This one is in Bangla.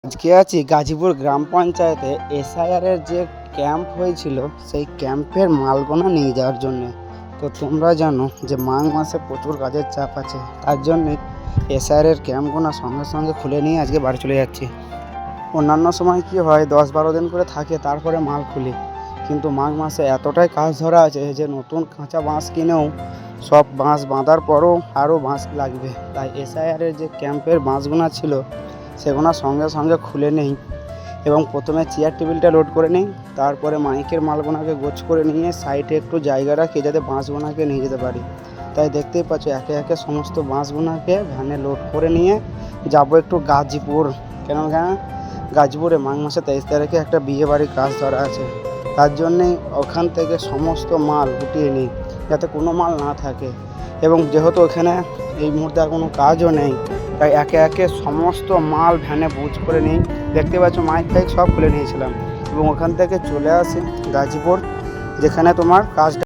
আজকে আছি গাজীপুর গ্রাম পঞ্চায়েতে এসআইআরের যে ক্যাম্প হয়েছিল সেই ক্যাম্পের মালগোনা নিয়ে যাওয়ার জন্য। তো তোমরা জানো যে মাঘ মাসে প্রচুর কাজের চাপ আছে, তার জন্যে এসআইআরের ক্যাম্পগুলো সঙ্গে সঙ্গে খুলে নিয়ে আজকে বাড়ি চলে যাচ্ছি। অন্যান্য সময় কি হয় 10-12 দিন করে থাকে, তারপরে মাল খুলি, কিন্তু মাঘ মাসে এতটাই কাজ ধরা আছে যে নতুন কাঁচা বাঁশ কিনেও সব বাঁশ বাঁধার পরও আরও বাঁশ লাগবে। তাই এসআইআরের যে ক্যাম্পের বাঁশগুলো ছিল সেগুলো সঙ্গে সঙ্গে খুলে নেই এবং প্রথমে চেয়ার টেবিলটা লোড করে নিই, তারপরে মাইকের মালগুলোকে গোছ করে নিয়ে সাইডে একটু জায়গা রাখি যাতে বাঁশগুলোকে নিয়ে যেতে পারি। তাই দেখতেই পাচ্ছ একে একে সমস্ত বাঁশগুলোকে ভ্যানে লোড করে নিয়ে যাব একটু গাজীপুর। কেন গাজীপুরে মাঘ মাসে 23 তারিখে একটা বিয়ে বাড়ির কাজ ধরা আছে, তার জন্যেই ওখান থেকে সমস্ত মাল উঠিয়ে নিই যাতে কোনো মাল না থাকে। এবং যেহেতু ওখানে এই মুহূর্তে আর কোনো কাজও নেই, তাই একে একে সমস্ত মাল ভ্যানে বুঝ করে নিই। দেখতে পাচ্ছ মাইক টাইক সব খুলে নিয়েছিলাম এবং ওখান থেকে চলে আসি গাজীপুর, যেখানে তোমার কাজটা